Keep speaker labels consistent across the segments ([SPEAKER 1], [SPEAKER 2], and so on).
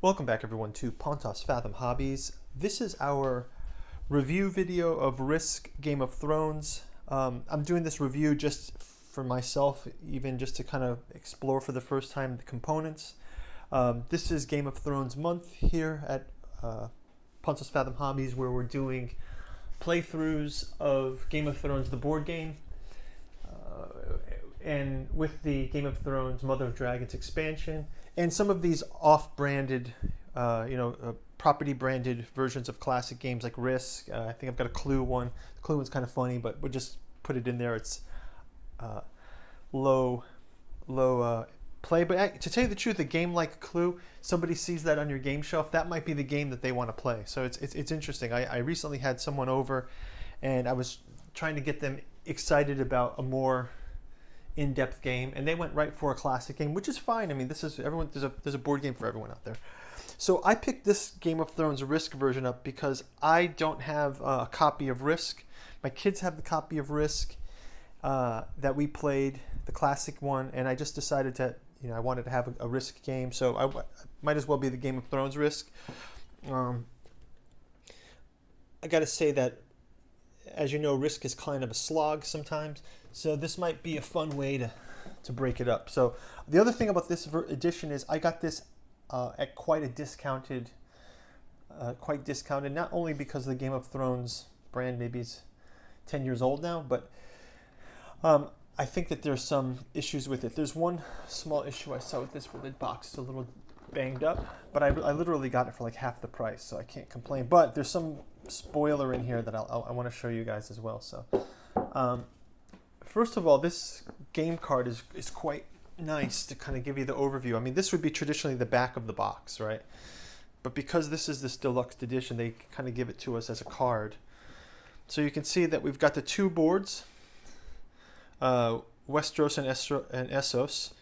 [SPEAKER 1] Welcome back everyone to Pontos Fathom Hobbies. This is our review video of Risk Game of Thrones. I'm doing this review just for myself, even just to kind of explore for the first time the components. This is Game of Thrones month here at Pontos Fathom Hobbies, where we're doing playthroughs of Game of Thrones, the board game, and with the Game of Thrones Mother of Dragons expansion, and some of these off-branded, property-branded versions of classic games like Risk. I think I've got a Clue one. The Clue one's kind of funny, but we'll just put it in there. It's low play. But to tell you the truth, a game like Clue, somebody sees that on your game shelf, that might be the game that they want to play. So it's interesting. I recently had someone over, and I was trying to get them excited about a more in-depth game, and they went right for a classic game, which is fine. I mean, this is everyone. There's a board game for everyone out there. So I picked this Game of Thrones Risk version up because I don't have a copy of Risk. My kids have the copy of Risk that we played, the classic one, and I just decided to, I wanted to have a Risk game, so I might as well be the Game of Thrones Risk. I got to say that, as you know, Risk is kind of a slog sometimes, so this might be a fun way to break it up. So the other thing about this edition is I got this at quite discounted, not only because the Game of Thrones brand maybe is 10 years old now, but I think that there's some issues with it. There's one small issue I saw with this where the box is a little banged up, but I literally got it for like half the price, so I can't complain. But there's some spoiler in here that I want to show you guys as well. So first of all, this game card is quite nice to kind of give you the overview. I mean, this would be traditionally the back of the box, right? But because this is this deluxe edition, they kind of give it to us as a card. So you can see that we've got the two boards, Westeros and Essos.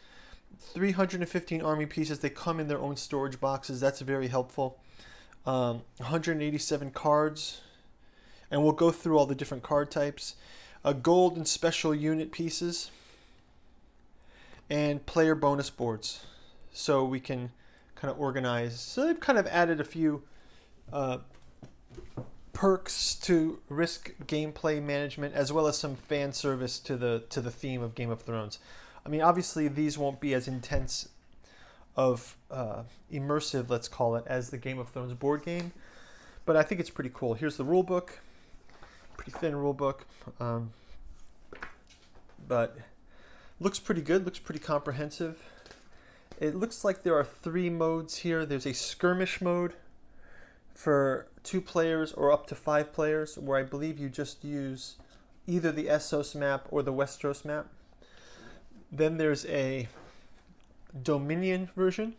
[SPEAKER 1] 315 army pieces. They come in their own storage boxes. That's very helpful. 187 cards, and we'll go through all the different card types. Gold and special unit pieces, and player bonus boards, so we can kind of organize. So they've kind of added a few perks to Risk gameplay management, as well as some fan service to the theme of Game of Thrones. I mean, obviously these won't be as intense of immersive, let's call it, as the Game of Thrones board game, but I think it's pretty cool. Here's the rule book, pretty thin rule book, but looks pretty good, looks pretty comprehensive. It looks like there are 3 modes here. There's a skirmish mode for 2 players or up to 5 players, where I believe you just use either the Essos map or the Westeros map. Then there's a Dominion version.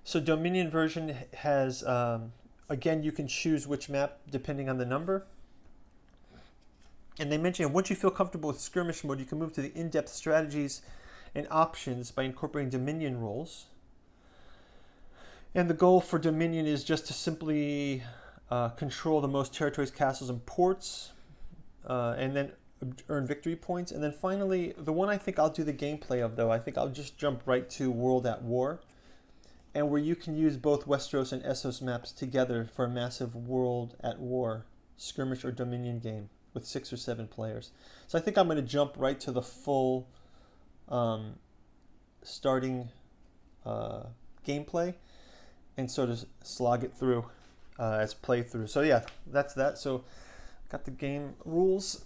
[SPEAKER 1] So Dominion version has, again, you can choose which map depending on the number. And they mention once you feel comfortable with skirmish mode, you can move to the in-depth strategies and options by incorporating Dominion rules. And the goal for Dominion is just to simply control the most territories, castles, and ports, and then earn victory points. And then finally, the one I think I'll do the gameplay of, though, I think I'll just jump right to World at War, and where you can use both Westeros and Essos maps together for a massive World at War skirmish or Dominion game with 6 or 7 players. So I think I'm going to jump right to the full starting gameplay and sort of slog it through as playthrough. So yeah, that's that. So got the game rules.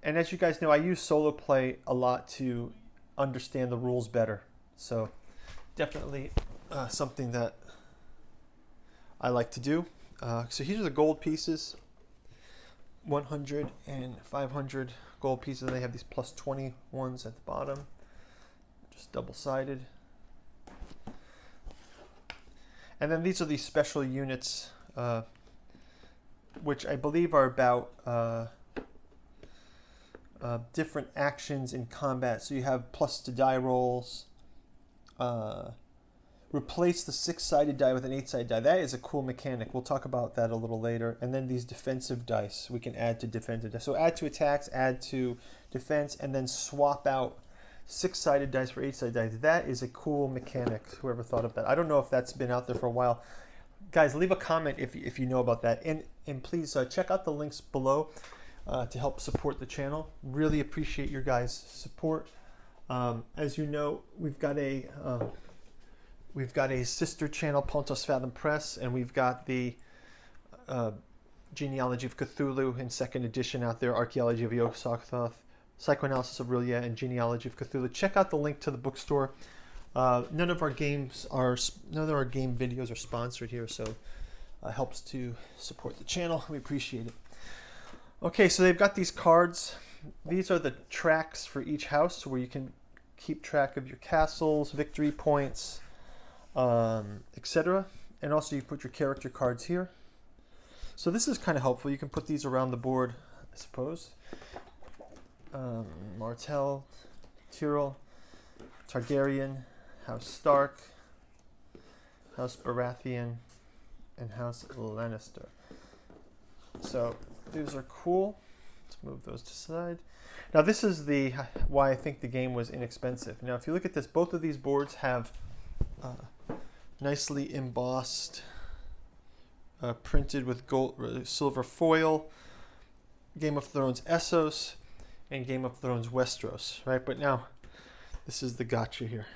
[SPEAKER 1] And as you guys know, I use solo play a lot to understand the rules better. So definitely something that I like to do. So here are the gold pieces, 100 and 500 gold pieces. They have these plus 20 ones at the bottom, just double-sided. And then these are the special units, which I believe are about different actions in combat. So you have plus to die rolls, replace the 6-sided die with an 8-sided die. That is a cool mechanic. We'll talk about that a little later. And then these defensive dice we can add to defensive dice. So add to attacks, add to defense, and then swap out 6-sided dice for 8-sided dice. That is a cool mechanic. Whoever thought of that. I don't know if that's been out there for a while. Guys, leave a comment if you know about that. And please check out the links below to help support the channel. Really appreciate your guys' support. As you know, we've got a sister channel, Pontos Fathom Press, and we've got the Genealogy of Cthulhu in 2nd edition out there, Archaeology of Yog-Sothoth, Psychoanalysis of Rilya, and Genealogy of Cthulhu. Check out the link to the bookstore. None of our game videos are sponsored here, so helps to support the channel. We appreciate it. Okay, so they've got these cards. These are the tracks for each house, where you can keep track of your castles, victory points, etc. And also you put your character cards here. So this is kind of helpful. You can put these around the board, I suppose. Martell, Tyrell, Targaryen, House Stark, House Baratheon, and House Lannister. So these are cool. Let's move those to the side. Now this is why I think the game was inexpensive. Now if you look at this, both of these boards have nicely embossed, printed with gold, silver foil, Game of Thrones Essos and Game of Thrones Westeros, right? But now this is the gotcha here.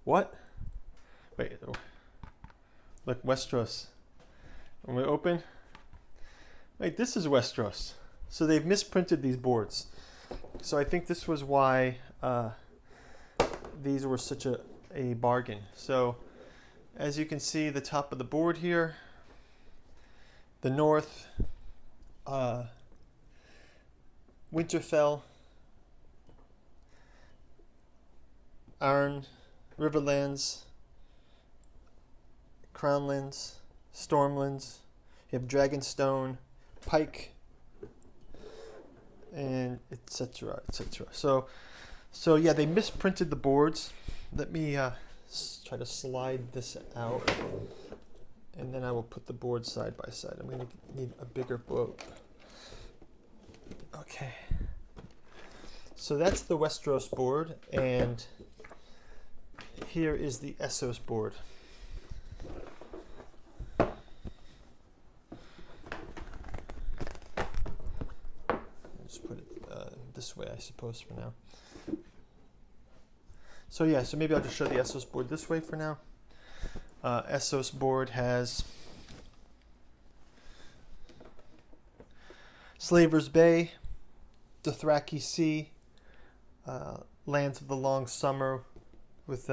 [SPEAKER 1] What? Wait, look, Westeros. When we open, wait, this is Westeros. So they've misprinted these boards. So I think this was why these were such a bargain. So as you can see, the top of the board here, the north, Winterfell, Arryn, Riverlands, Crownlands, Stormlands, you have Dragonstone, Pike, and etc. etc. So yeah, they misprinted the boards. Let me try to slide this out, and then I will put the boards side by side. I'm going to need a bigger book. Okay. So that's the Westeros board, and here is the Essos board. Just put it this way, I suppose, for now. So yeah, so maybe I'll just show the Essos board this way for now. Essos board has Slaver's Bay, Dothraki Sea, Lands of the Long Summer with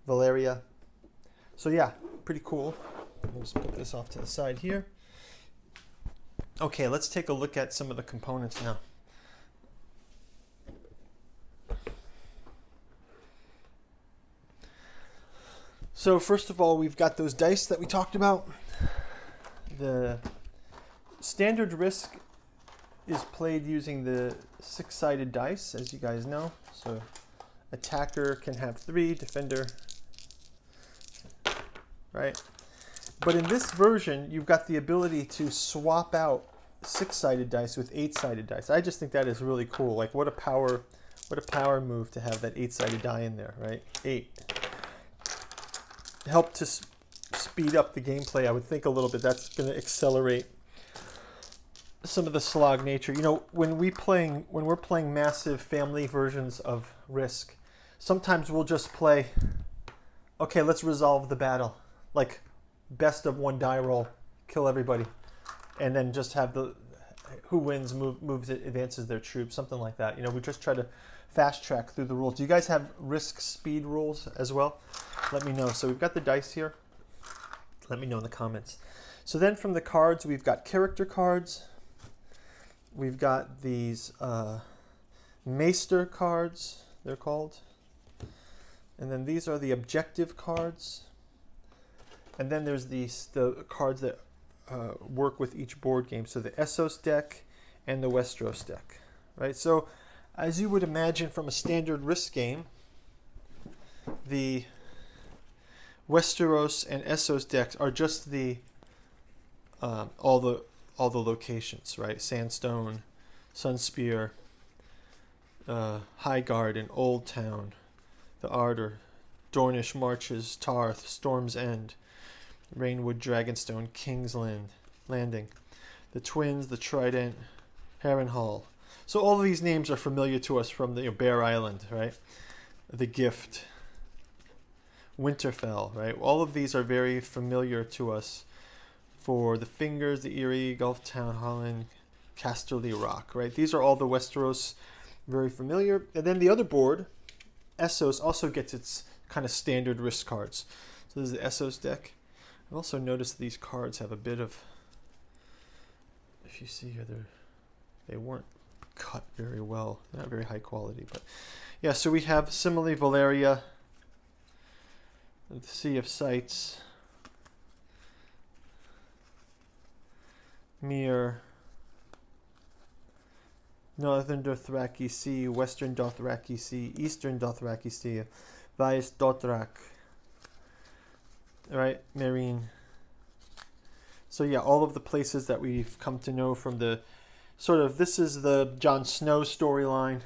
[SPEAKER 1] Valeria. So yeah, pretty cool. I'll just put this off to the side here. Okay, let's take a look at some of the components now. So first of all, we've got those dice that we talked about. The standard risk is played using the 6-sided dice, as you guys know. So attacker can have 3, defender, right? But in this version, you've got the ability to swap out 6-sided dice with 8-sided dice. I just think that is really cool. Like, what a power move to have that 8-sided die in there, right? 8. Help to speed up the gameplay, I would think, a little bit. That's going to accelerate some of the slog nature. You know, when we're playing massive family versions of Risk, sometimes we'll just play, okay, let's resolve the battle. Like, best of 1 die roll, kill everybody, and then just have the who wins moves it, advances their troops, something like that. You know, we just try to fast track through the rules. Do you guys have Risk speed rules as well? Let me know. So we've got the dice here. Let me know in the comments. So then from the cards, we've got character cards. We've got these Maester cards, they're called. And then these are the objective cards. And then there's the cards that work with each board game. So the Essos deck and the Westeros deck, right? So as you would imagine from a standard Risk game, the Westeros and Essos decks are just the all the locations, right? Sandstone, Sunspear, Highgarden, Old Town, the Ardor, Dornish Marches, Tarth, Storm's End, Rainwood, Dragonstone, King's Landing, the Twins, the Trident, Harrenhal. So all of these names are familiar to us from the Bear Island, right? The Gift, Winterfell, right? All of these are very familiar to us for the Fingers, the Eyrie, Gulftown, Holland, Casterly Rock, right? These are all the Westeros, very familiar. And then the other board, Essos, also gets its kind of standard risk cards. So this is the Essos deck. I've also noticed these cards have a bit of, if you see here, they weren't cut very well. Not very high quality, but yeah, so we have similarly Valeria, the Sea of Sights, Mir, Northern Dothraki Sea, Western Dothraki Sea, Eastern Dothraki Sea, Vice Dothrak, right, Marine. So yeah, all of the places that we've come to know from the sort of, this is the Jon Snow storyline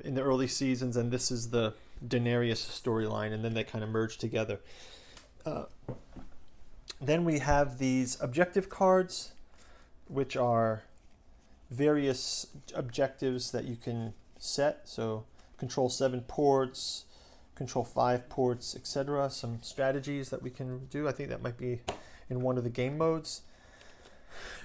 [SPEAKER 1] in the early seasons, and this is the Daenerys storyline, and then they kind of merge together. Then we have these objective cards, which are various objectives that you can set. So control 7 ports, control 5 ports, etc. Some strategies that we can do. I think that might be in one of the game modes.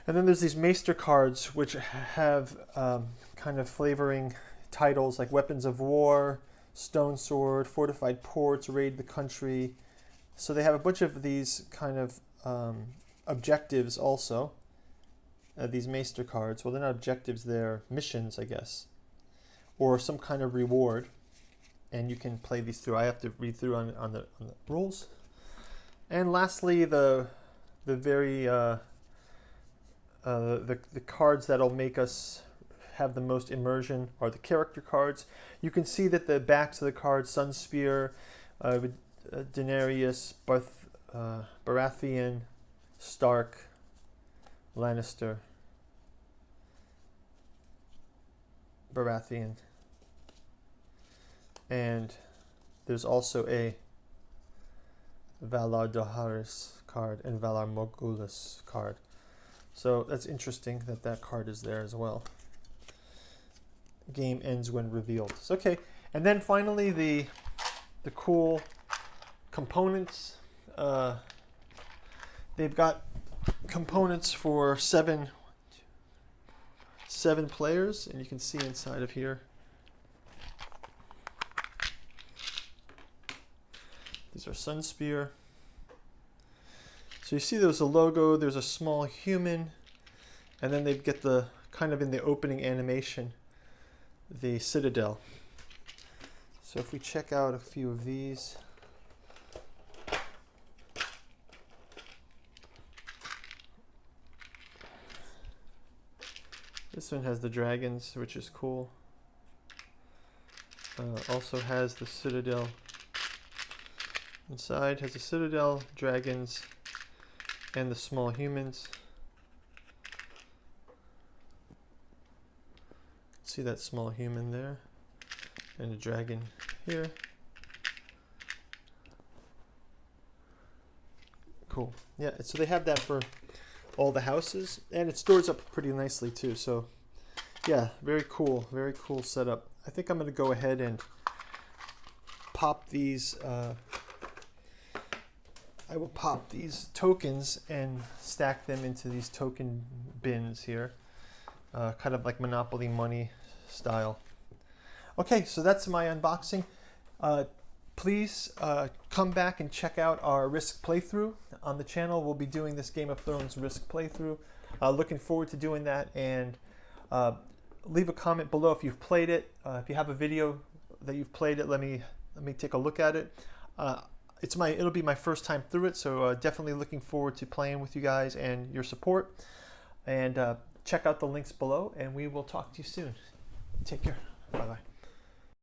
[SPEAKER 1] And then there's these Maester cards, which have kind of flavoring titles like Weapons of War, Stone Sword, Fortified Ports, Raid the Country. So they have a bunch of these kind of objectives also. These Maester cards. Well, they're not objectives, they're missions, I guess. Or some kind of reward. And you can play these through. I have to read through on the rules. And lastly, the very the cards that'll make us have the most immersion are the character cards. You can see that the backs of the cards, Sunspear, Daenerys, Baratheon, Stark, Lannister, Baratheon, and there's also a Valar Dohaeris card and Valar Morghulis card. So that's interesting that that card is there as well. Game ends when revealed. So, okay, and then finally the cool components. They've got components for seven players, and you can see inside of here. These are Sunspear. So you see there's a logo, there's a small human, and then they get the kind of in the opening animation, the Citadel. So if we check out a few of these. This one has the dragons, which is cool. Also has the Citadel. Inside has the Citadel, dragons, and the small humans. See that small human there, and a dragon here. Cool. Yeah, so they have that for all the houses, and it stores up pretty nicely too. So yeah, very cool setup. I think I'm going to go ahead and pop these. I will pop these tokens and stack them into these token bins here, kind of like Monopoly money style. Okay, so that's my unboxing. Please come back and check out our Risk playthrough on the channel. We'll be doing this Game of Thrones Risk playthrough. Looking forward to doing that, and leave a comment below if you've played it. If you have a video that you've played it, let me take a look at it. It'll be my first time through it, so definitely looking forward to playing with you guys and your support. And check out the links below, and we will talk to you soon. Take care. Bye-bye.